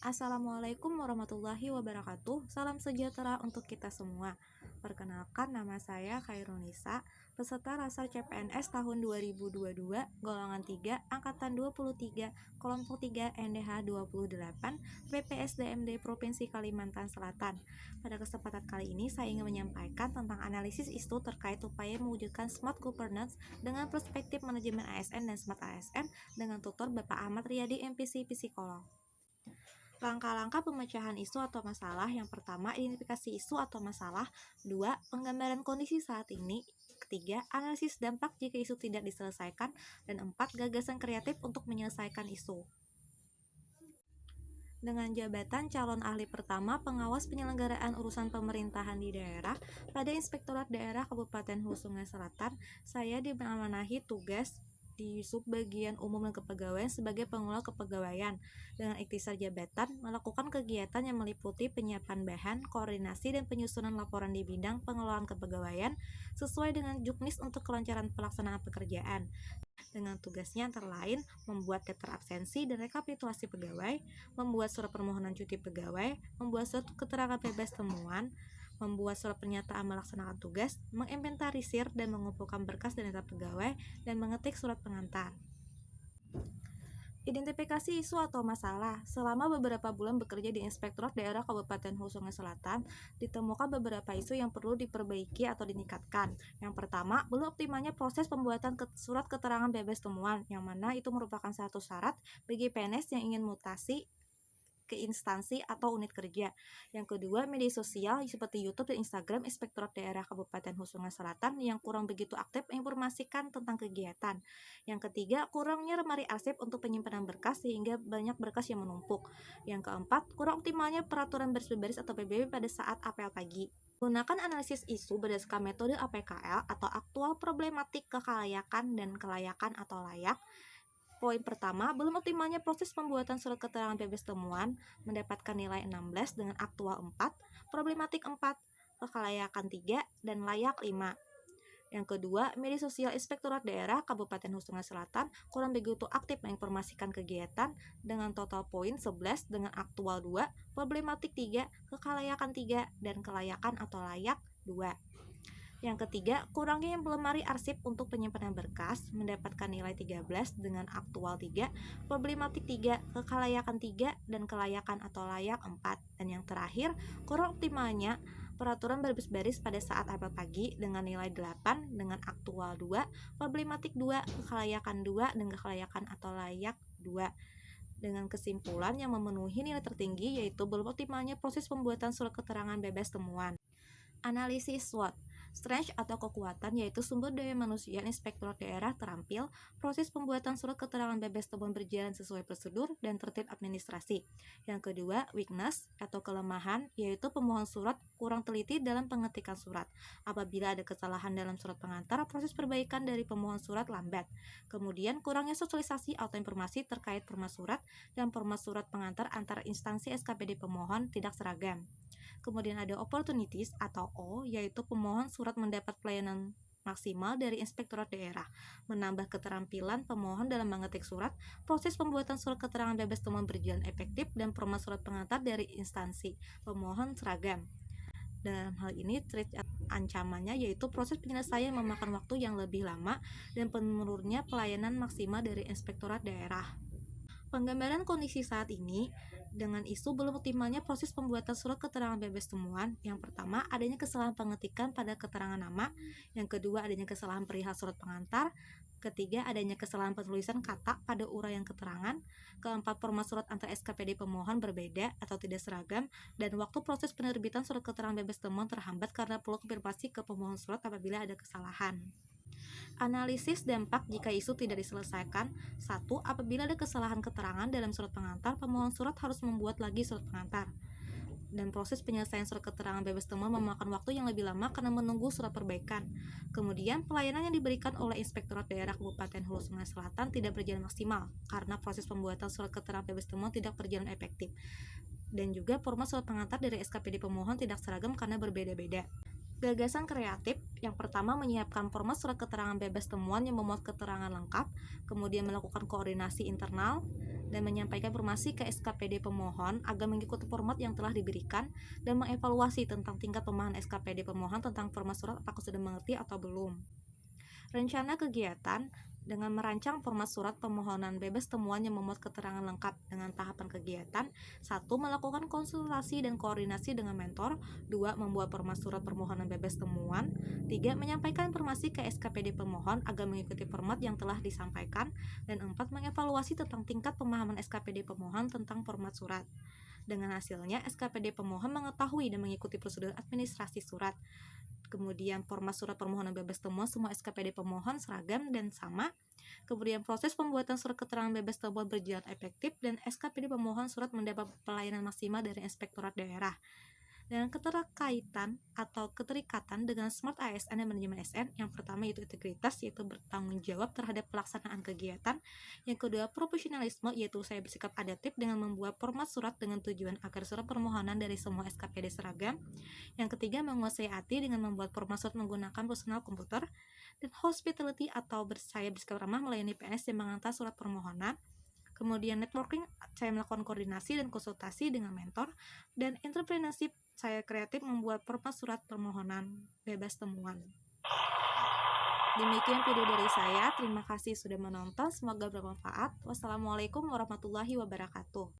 Assalamualaikum warahmatullahi wabarakatuh. Salam sejahtera untuk kita semua. Perkenalkan, nama saya Khairunisa, peserta Rasar CPNS tahun 2022, golongan 3, angkatan 23, kelompok 3 NDH 28, PPSDMD Provinsi Kalimantan Selatan. Pada kesempatan kali ini saya ingin menyampaikan tentang analisis isu terkait upaya mewujudkan smart governance dengan perspektif manajemen ASN dan smart ASN dengan tutor Bapak Ahmad Riyadi MPC Psikolog. Langkah-langkah pemecahan isu atau masalah. Yang pertama, identifikasi isu atau masalah. 2. Penggambaran kondisi saat ini. Ketiga, analisis dampak jika isu tidak diselesaikan. Dan 4. Gagasan kreatif untuk menyelesaikan isu. Dengan jabatan calon ahli pertama pengawas penyelenggaraan urusan pemerintahan di daerah pada Inspektorat Daerah Kabupaten Hulu Sungai Selatan, saya diamanahi tugas di Subbagian Umum dan Kepegawaian sebagai pengelola kepegawaian dengan ikhtisar jabatan melakukan kegiatan yang meliputi penyiapan bahan, koordinasi, dan penyusunan laporan di bidang pengelolaan kepegawaian sesuai dengan juknis untuk kelancaran pelaksanaan pekerjaan. Dengan tugasnya antara lain membuat daftar absensi dan rekapitulasi pegawai, membuat surat permohonan cuti pegawai, membuat surat keterangan bebas temuan, membuat surat pernyataan melaksanakan tugas, menginventarisir dan mengumpulkan berkas dan data pegawai, dan mengetik surat pengantar. Identifikasi isu atau masalah. Selama beberapa bulan bekerja di Inspektorat Daerah Kabupaten Hulu Sungai Selatan, ditemukan beberapa isu yang perlu diperbaiki atau ditingkatkan. Yang pertama, belum optimalnya proses pembuatan surat keterangan bebas temuan, yang mana itu merupakan satu syarat bagi PNS yang ingin mutasi ke instansi atau unit kerja. Yang kedua, media sosial seperti YouTube dan Instagram Inspektorat Daerah Kabupaten Hulu Sungai Selatan yang kurang begitu aktif menginformasikan tentang kegiatan. Yang ketiga, kurangnya lemari arsip untuk penyimpanan berkas sehingga banyak berkas yang menumpuk. Yang keempat, kurang optimalnya peraturan baris-baris atau PBB pada saat apel pagi. Gunakan analisis isu berdasarkan metode APKL atau aktual problematik kekalayakan dan kelayakan atau layak. Poin pertama, belum optimalnya proses pembuatan surat keterangan bebas temuan mendapatkan nilai 16 dengan aktual 4, problematik 4, kekalayakan 3, dan layak 5. Yang kedua, media sosial Inspektorat Daerah Kabupaten Hulu Sungai Selatan kurang begitu aktif menginformasikan kegiatan dengan total poin 11 dengan aktual 2, problematik 3, kekalayakan 3, dan kelayakan atau layak 2. Yang ketiga, kurangnya yang lemari arsip untuk penyimpanan berkas mendapatkan nilai 13 dengan aktual 3, problematik 3, kekalayakan 3, dan kelayakan atau layak 4. Dan yang terakhir, kurang optimalnya peraturan baris-baris pada saat apel pagi dengan nilai 8 dengan aktual 2, problematik 2, kekalayakan 2, dan kekalayakan atau layak 2. Dengan kesimpulan yang memenuhi nilai tertinggi yaitu belum optimalnya proses pembuatan surat keterangan bebas temuan. Analisis SWOT. Strength atau kekuatan yaitu sumber daya manusia Inspektorat Daerah terampil, proses pembuatan surat keterangan bebas temuan berjalan sesuai prosedur dan tertib administrasi. Yang kedua, weakness atau kelemahan yaitu pemohon surat kurang teliti dalam pengetikan surat. Apabila ada kesalahan dalam surat pengantar, proses perbaikan dari pemohon surat lambat. Kemudian, kurangnya sosialisasi atau informasi terkait format surat dan format surat pengantar antara instansi SKPD pemohon tidak seragam. Kemudian ada opportunities atau O, yaitu pemohon surat mendapat pelayanan maksimal dari Inspektorat Daerah, menambah keterampilan pemohon dalam mengetik surat, proses pembuatan surat keterangan bebas temuan berjalan efektif, dan format surat pengantar dari instansi pemohon seragam. Dalam hal ini, ancamannya yaitu proses penyelesaian memakan waktu yang lebih lama dan menurunnya pelayanan maksimal dari Inspektorat Daerah. Penggambaran kondisi saat ini dengan isu belum optimalnya proses pembuatan surat keterangan bebas temuan. Yang pertama, adanya kesalahan pengetikan pada keterangan nama. Yang kedua, adanya kesalahan perihal surat pengantar. Ketiga, adanya kesalahan penulisan kata pada uraian keterangan. Keempat, format surat antar SKPD pemohon berbeda atau tidak seragam. Dan waktu proses penerbitan surat keterangan bebas temuan terhambat karena perlu konfirmasi ke pemohon surat apabila ada kesalahan. Analisis dampak jika isu tidak diselesaikan. 1. Apabila ada kesalahan keterangan dalam surat pengantar, pemohon surat harus membuat lagi surat pengantar. Dan proses penyelesaian surat keterangan bebas temuan memakan waktu yang lebih lama karena menunggu surat perbaikan. Kemudian, pelayanan yang diberikan oleh Inspektorat Daerah Kabupaten Hulu Sungai Selatan tidak berjalan maksimal karena proses pembuatan surat keterangan bebas temuan tidak berjalan efektif. Dan juga format surat pengantar dari SKPD pemohon tidak seragam karena berbeda-beda. Gagasan kreatif yang pertama menyiapkan format surat keterangan bebas temuan yang memuat keterangan lengkap, kemudian melakukan koordinasi internal, dan menyampaikan informasi ke SKPD pemohon agar mengikuti format yang telah diberikan, dan mengevaluasi tentang tingkat pemahaman SKPD pemohon tentang format surat apakah sudah mengerti atau belum. Rencana kegiatan dengan merancang format surat permohonan bebas temuan yang memuat keterangan lengkap dengan tahapan kegiatan. 1. Melakukan konsultasi dan koordinasi dengan mentor. 2. Membuat format surat permohonan bebas temuan. 3. Menyampaikan informasi ke SKPD pemohon agar mengikuti format yang telah disampaikan. Dan 4. Mengevaluasi tentang tingkat pemahaman SKPD pemohon tentang format surat. Dengan hasilnya, SKPD pemohon mengetahui dan mengikuti prosedur administrasi surat. Kemudian format surat permohonan bebas temuan semua SKPD pemohon seragam dan sama. Kemudian proses pembuatan surat keterangan bebas temuan berjalan efektif dan SKPD pemohon surat mendapat pelayanan maksimal dari Inspektorat Daerah. Dan keterkaitan atau keterikatan dengan Smart ASN dan manajemen ASN, yang pertama yaitu integritas, yaitu bertanggung jawab terhadap pelaksanaan kegiatan. Yang kedua, profesionalisme, yaitu saya bersikap adaptif dengan membuat format surat dengan tujuan agar surat permohonan dari semua SKPD seragam. Yang ketiga, menguasai IT dengan membuat format surat menggunakan personal komputer. Dan hospitality atau saya bersikap ramah melayani PNS yang mengantar surat permohonan. Kemudian networking, saya melakukan koordinasi dan konsultasi dengan mentor. Dan entrepreneurship, saya kreatif membuat format surat permohonan bebas temuan. Demikian video dari saya, terima kasih sudah menonton, semoga bermanfaat. Wassalamualaikum warahmatullahi wabarakatuh.